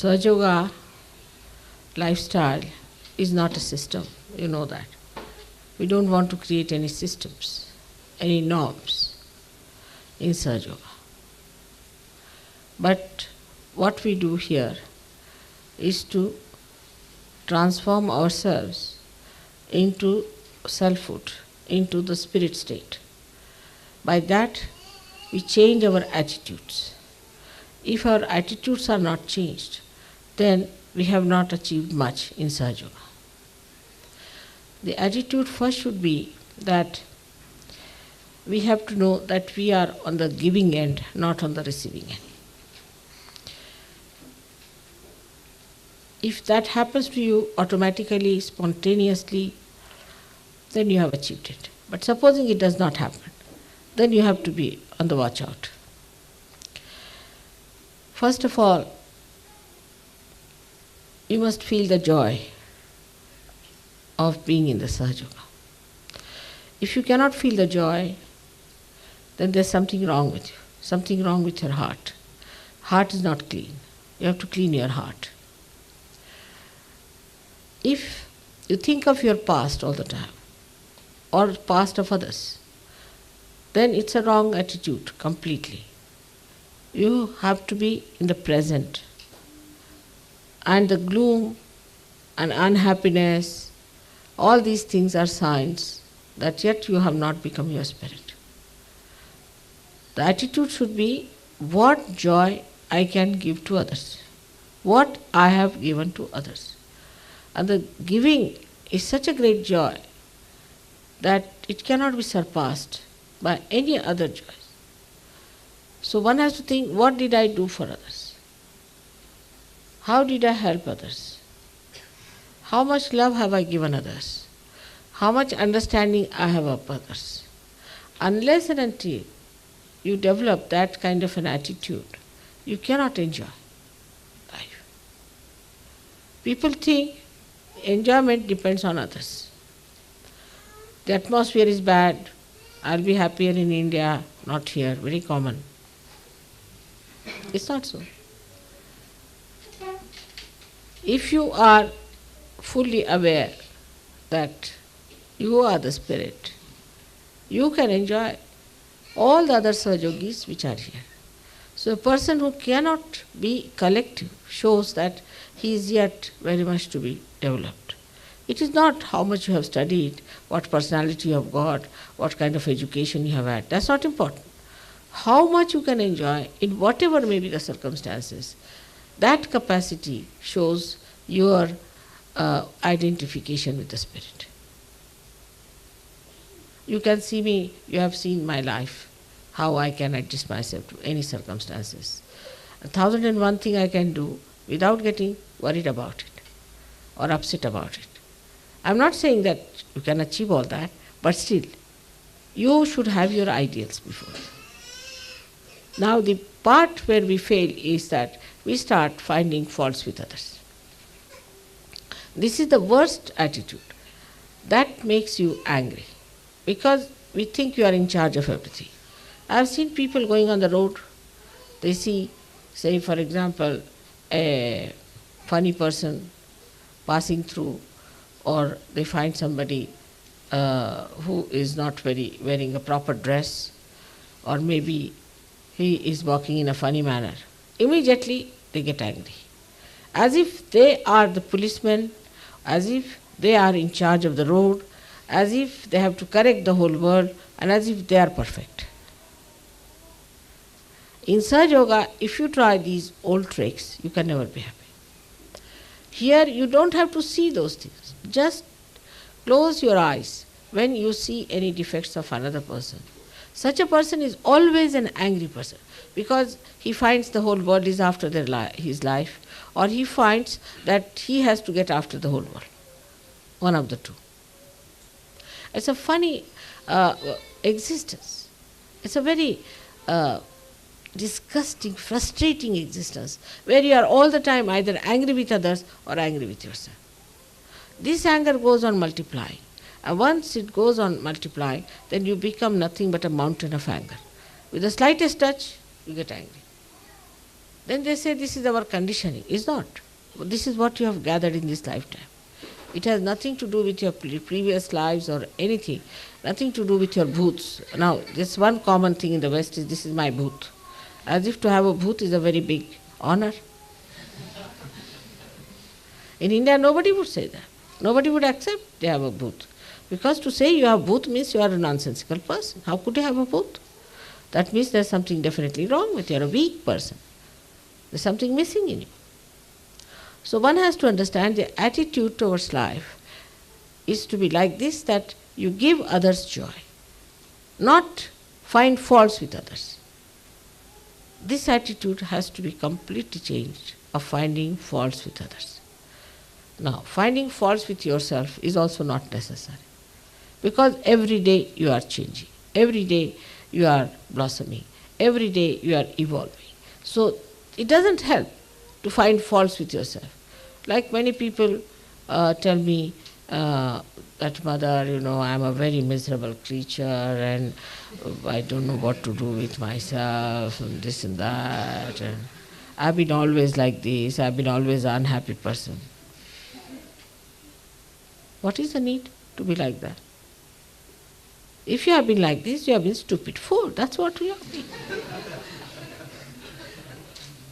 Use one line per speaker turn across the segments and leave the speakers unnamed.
Sahaja Yoga lifestyle is not a system, you know that. We don't want to create any systems, any norms in Sahaja Yoga. But what we do here is to transform ourselves into selfhood, into the spirit state. By that, we change our attitudes. If our attitudes are not changed, then we have not achieved much in Sahaja Yoga. The attitude first should be that we have to know that we are on the giving end, not on the receiving end. If that happens to you automatically, spontaneously, then you have achieved it. But supposing it does not happen, then you have to be on the watch out. First of all, you must feel the joy of being in the Sahaja Yoga. If you cannot feel the joy, then there's something wrong with you, something wrong with your heart. Heart is not clean. You have to clean your heart. If you think of your past all the time, or past of others, then it's a wrong attitude completely. You have to be in the present. And the gloom and unhappiness, all these things are signs that yet you have not become your spirit. The attitude should be, what joy I can give to others, what I have given to others. And the giving is such a great joy that it cannot be surpassed by any other joy. So one has to think, what did I do for others? How did I help others? How much love have I given others? How much understanding I have of others? Unless and until you develop that kind of an attitude, you cannot enjoy life. People think enjoyment depends on others. The atmosphere is bad, I'll be happier in India, not here, very common. It's not so. If you are fully aware that you are the spirit, you can enjoy all the other Sahajogis which are here. So a person who cannot be collective shows that he is yet very much to be developed. It is not how much you have studied, what personality you have got, what kind of education you have had. That's not important. How much you can enjoy in whatever may be the circumstances, that capacity shows your identification with the spirit. You can see me, you have seen my life, how I can adjust myself to any circumstances. 1,001 thing I can do without getting worried about it or upset about it. I'm not saying that you can achieve all that, but still, you should have your ideals before. Now the part where we fail is that we start finding faults with others. This is the worst attitude. That makes you angry because we think you are in charge of everything. I have seen people going on the road, they see, say for example, a funny person passing through, or they find somebody who is not wearing a proper dress, or maybe he is walking in a funny manner. Immediately they get angry. As if they are the policemen, as if they are in charge of the road, as if they have to correct the whole world, and as if they are perfect. In Sahaja Yoga, if you try these old tricks, you can never be happy. Here you don't have to see those things. Just close your eyes when you see any defects of another person. Such a person is always an angry person because he finds the whole world is after his life, or he finds that he has to get after the whole world. One of the two. It's a funny existence. It's a very disgusting, frustrating existence where you are all the time either angry with others or angry with yourself. This anger goes on multiplying. And once it goes on multiplying, then you become nothing but a mountain of anger. With the slightest touch, you get angry. Then they say this is our conditioning. It's not. This is what you have gathered in this lifetime. It has nothing to do with your previous lives or anything, nothing to do with your bhoots. Now, this one common thing in the West is this is my bhoot. As if to have a bhoot is a very big honor. In India, nobody would say that. Nobody would accept they have a bhoot. Because to say you have bhoot means you are a nonsensical person. How could you have a bhoot? That means there's something definitely wrong with you. You're a weak person. There's something missing in you. So one has to understand the attitude towards life is to be like this, that you give others joy, not find faults with others. This attitude has to be completely changed, of finding faults with others. Now, finding faults with yourself is also not necessary, because every day you are changing, every day you are blossoming, every day you are evolving. So it doesn't help to find faults with yourself. Like many people tell me that, mother, I'm a very miserable creature and I don't know what to do with myself and this and that. And I've been always like this, I've been always an unhappy person. What is the need to be like that? If you have been like this, you have been stupid fool. That's what you have been.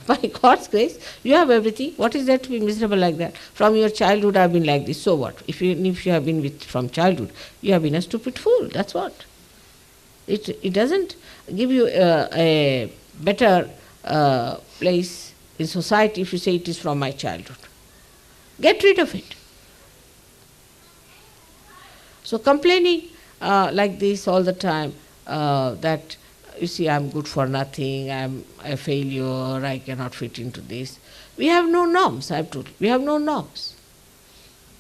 By God's grace, you have everything. What is there to be miserable like that? From your childhood I have been like this, so what? If you have been from childhood, you have been a stupid fool, that's what. It doesn't give you a better place in society if you say it is from my childhood. Get rid of it. So complaining like this all the time, that you see, I'm good for nothing, I'm a failure, I cannot fit into this. We have no norms, I've told you. We have no norms.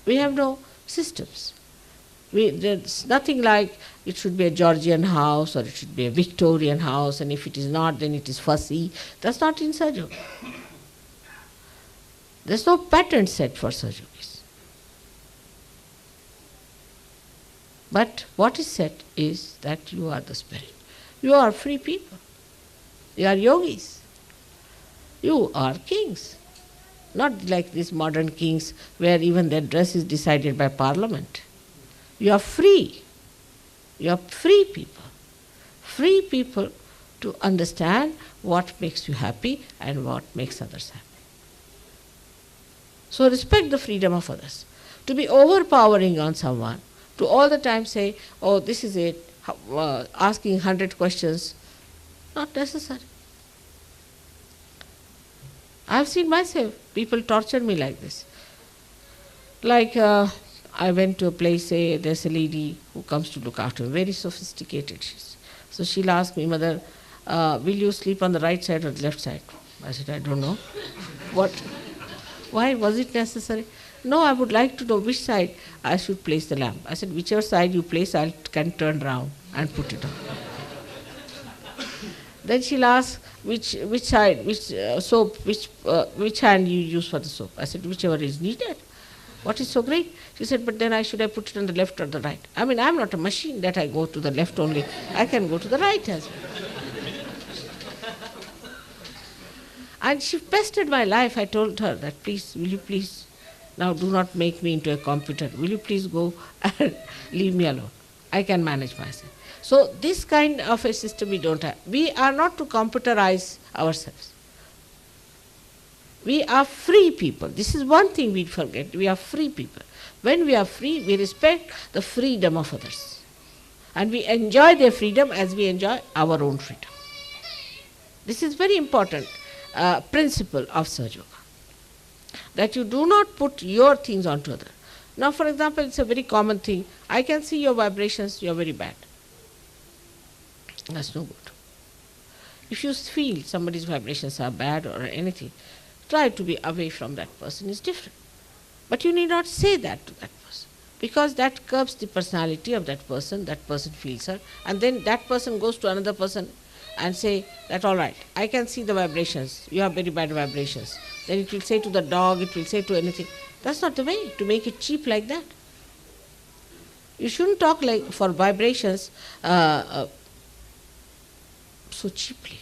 We have no systems. There's nothing like it should be a Georgian house or it should be a Victorian house, and if it is not, then it is fussy. That's not in Sahaja Yoga. There's no pattern set for Sahaja Yogis. But what is set is that you are the spirit. You are free people. You are yogis. You are kings. Not like these modern kings where even their dress is decided by parliament. You are free. You are free people. Free people to understand what makes you happy and what makes others happy. So respect the freedom of others. To be overpowering on someone, to all the time say, oh, this is it, asking 100 questions, not necessary. I have seen myself, people torture me like this. Like I went to a place, say, there's a lady who comes to look after me, very sophisticated. So she'll ask me, mother, will you sleep on the right side or the left side? I said, I don't know. What? Why was it necessary? No, I would like to know which side I should place the lamp. I said, whichever side you place, I can turn round and put it on. Then she'll ask which side, which soap, which hand you use for the soap. I said, whichever is needed. What is so great? She said, but then I should have put it on the left or the right. I mean, I'm not a machine that I go to the left only. I can go to the right as well. And she pestered my life. I told her that, please, will you please, now do not make me into a computer. Will you please go and leave me alone? I can manage myself. So this kind of a system we don't have. We are not to computerize ourselves. We are free people. This is one thing we forget. We are free people. When we are free, we respect the freedom of others. And we enjoy their freedom as we enjoy our own freedom. This is very important principle of Sahaja Yoga. That you do not put your things onto others. Now, for example, it's a very common thing. I can see your vibrations, you are very bad. That's no good. If you feel somebody's vibrations are bad or anything, try to be away from that person. It's different. But you need not say that to that person, because that curbs the personality of that person feels hurt, and then that person goes to another person and say that, all right, I can see the vibrations, you have very bad vibrations. Then it will say to the dog, it will say to anything. That's not the way to make it cheap like that. You shouldn't talk like for vibrations so cheaply.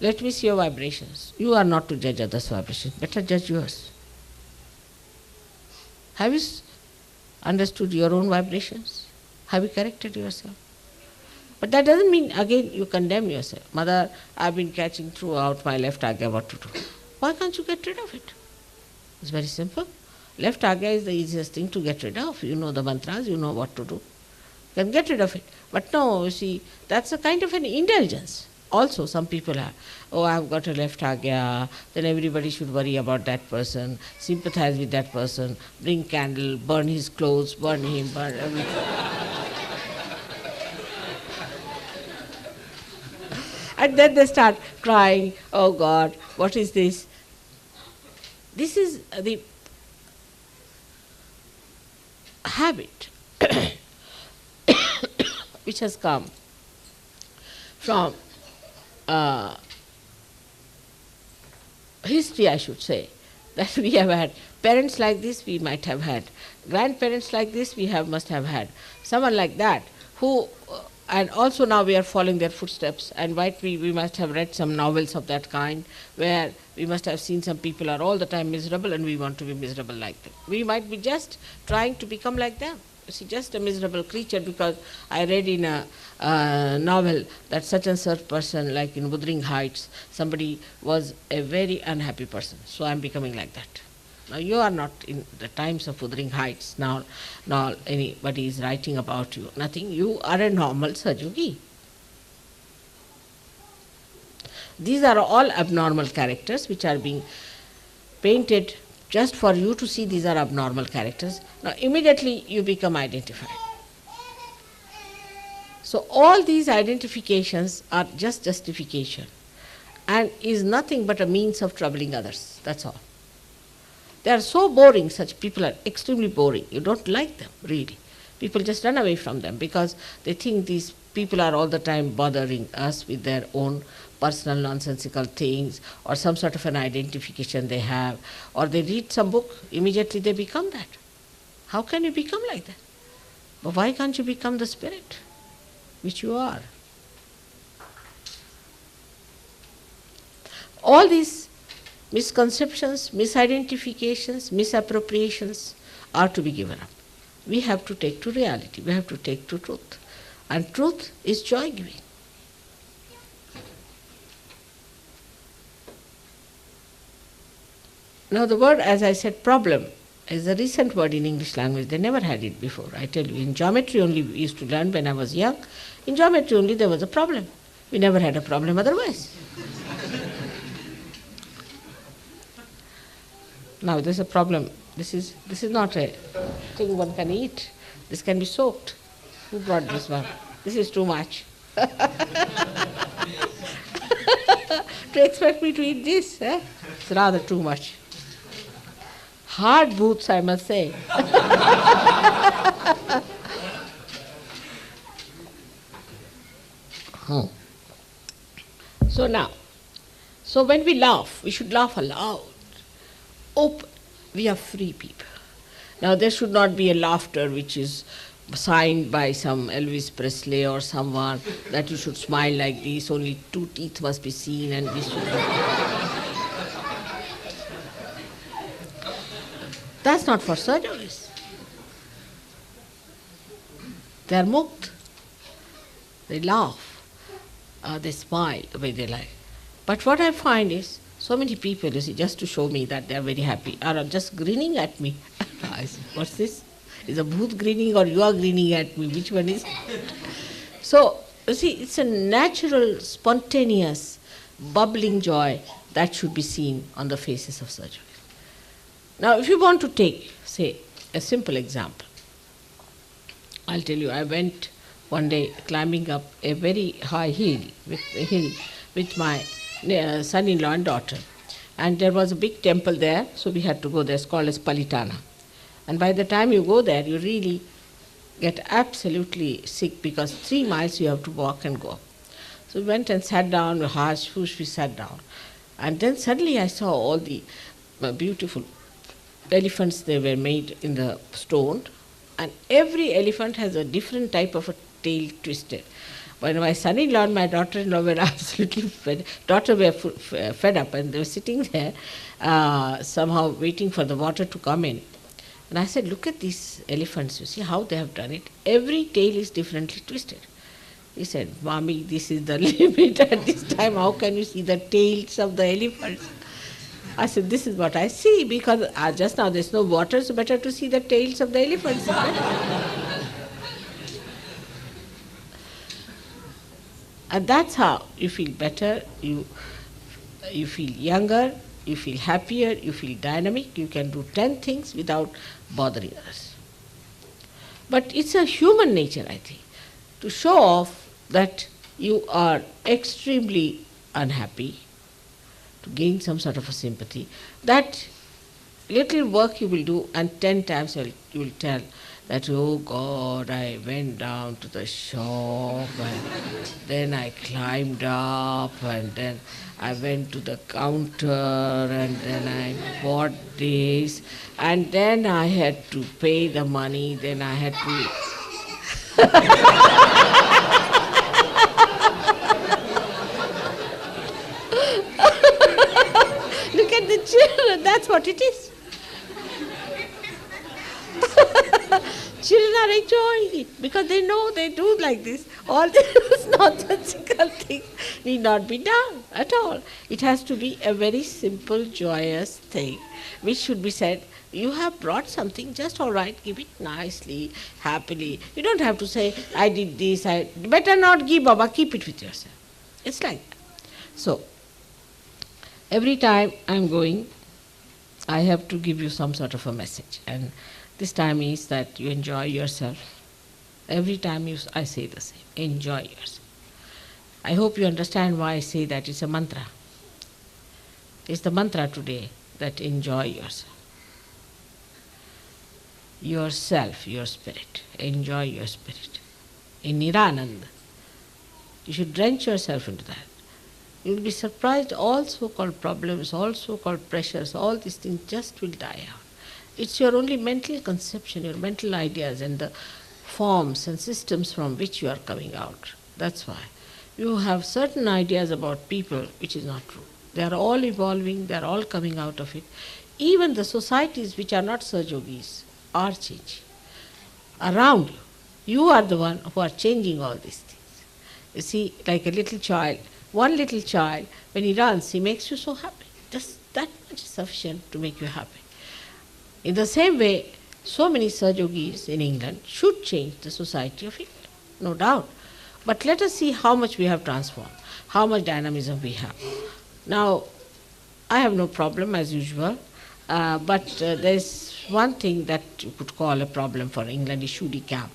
Let me see your vibrations. You are not to judge others' vibrations, better judge yours. Have you understood your own vibrations? Have you corrected yourself? But that doesn't mean, again, you condemn yourself. Mother, I've been catching throughout my left agya what to do. Why can't you get rid of it? It's very simple. Left agya is the easiest thing to get rid of. You know the mantras, you know what to do. You can get rid of it. But no, you see, that's a kind of an indulgence. Also, some people are, oh, I've got a left agya, then everybody should worry about that person, sympathize with that person, bring candle, burn his clothes, burn him, burn everything. And then they start crying, oh God, what is this? This is the habit which has come from history, I should say, that we have had parents like this, we might have had grandparents like this, must have had someone like that who, and also now we are following their footsteps, and we must have read some novels of that kind where we must have seen some people are all the time miserable and we want to be miserable like them. We might be just trying to become like them. You see, just a miserable creature because I read in a novel that such and such person, like in Wuthering Heights, somebody was a very unhappy person, so I am becoming like that. Now you are not in the times of Wuthering Heights, now anybody is writing about you, nothing. You are a normal Sajogi. These are all abnormal characters which are being painted just for you to see these are abnormal characters. Now immediately you become identified. So all these identifications are just justification and is nothing but a means of troubling others, that's all. They are so boring, such people are extremely boring. You don't like them, really. People just run away from them because they think these people are all the time bothering us with their own personal nonsensical things or some sort of an identification they have, or they read some book, immediately they become that. How can you become like that? But why can't you become the spirit which you are? All these misconceptions, misidentifications, misappropriations are to be given up. We have to take to reality, we have to take to truth. And truth is joy-giving. Now the word, as I said, problem, is a recent word in English language. They never had it before. I tell you, in geometry only we used to learn when I was young. In geometry only there was a problem. We never had a problem otherwise. Now there's a problem. This is not a thing one can eat. This can be soaked. Who brought this one? This is too much. To expect me to eat this, it's rather too much. Hard boots, I must say. So when we laugh, we should laugh aloud. Open. We are free people. Now there should not be a laughter which is signed by some Elvis Presley or someone that you should smile like this, only 2 teeth must be seen and this should That's not for surgeries. They are mukt. They laugh, they smile the way they like. But what I find is, so many people, you see, just to show me that they are very happy, are just grinning at me. I say, what's this? Is a bhoot grinning or you are grinning at me? Which one is? So, you see, it's a natural, spontaneous, bubbling joy that should be seen on the faces of surgeons. Now, if you want to take, say, a simple example, I'll tell you, I went one day climbing up a very high hill with my son-in-law and daughter. And there was a big temple there, so we had to go there. It's called as Palitana. And by the time you go there, you really get absolutely sick because 3 miles you have to walk and go. So we went and sat down, we sat down. And then suddenly I saw all the beautiful elephants. They were made in the stone. And every elephant has a different type of a tail twisted. When my son-in-law and my daughter-in-law were absolutely fed up, and they were sitting there somehow waiting for the water to come in. And I said, look at these elephants, you see how they have done it. Every tail is differently twisted. He said, Mommy, this is the limit at this time. How can you see the tails of the elephants? I said, this is what I see, because just now there's no water, so better to see the tails of the elephants. And that's how you feel better, you feel younger, you feel happier, you feel dynamic, you can do 10 things without bothering others. But it's a human nature, I think, to show off that you are extremely unhappy, to gain some sort of a sympathy. That little work you will do, and 10 times you will tell that, oh God, I went down to the shop, and then I climbed up, and then I went to the counter, and then I bought this, and then I had to pay the money, then I had to... Look at the children, that's what it is. Children are enjoying it because they know they do like this. All these nonsensical things need not be done at all. It has to be a very simple, joyous thing which should be said, you have brought something, just all right, give it nicely, happily. You don't have to say, I did this, better not give, Baba, keep it with yourself. It's like that. So, every time I'm going, I have to give you some sort of a message. And this time is that you enjoy yourself. Every time I say the same, enjoy yourself. I hope you understand why I say that. It's a mantra. It's the mantra today, that enjoy yourself. Yourself, your spirit. Enjoy your spirit. In Nirananda. You should drench yourself into that. You will be surprised, all so-called problems, all so-called pressures, all these things just will die out. It's your only mental conception, your mental ideas and the forms and systems from which you are coming out. That's why. You have certain ideas about people which is not true. They are all evolving, they are all coming out of it. Even the societies which are not Sahajogis are changing. Around you, you are the one who are changing all these things. You see, like a little child, one little child, when he runs, he makes you so happy. Just that much is sufficient to make you happy. In the same way, so many Sahajogis in England should change the society of England, no doubt. But let us see how much we have transformed, how much dynamism we have. Now, I have no problem as usual, but there's one thing that you could call a problem for England is Shuddhi camp.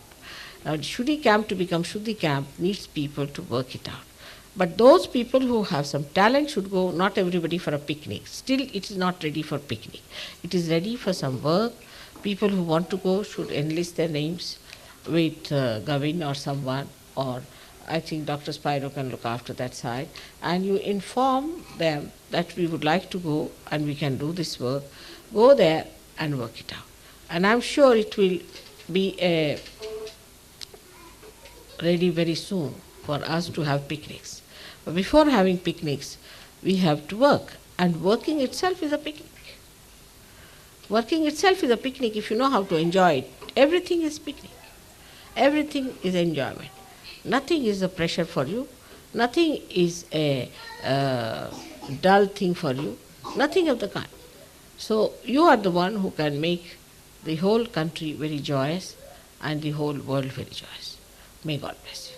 Now, Shuddhi camp, to become Shuddhi camp, needs people to work it out. But those people who have some talent should go, not everybody for a picnic. Still, it is not ready for picnic. It is ready for some work. People who want to go should enlist their names with Gavin or someone, or I think Dr. Spiro can look after that side. And you inform them that we would like to go and we can do this work. Go there and work it out. And I'm sure it will be ready very soon for us to have picnics. But before having picnics, we have to work. And working itself is a picnic. Working itself is a picnic if you know how to enjoy it. Everything is picnic. Everything is enjoyment. Nothing is a pressure for you. Nothing is a dull thing for you. Nothing of the kind. So you are the one who can make the whole country very joyous and the whole world very joyous. May God bless you.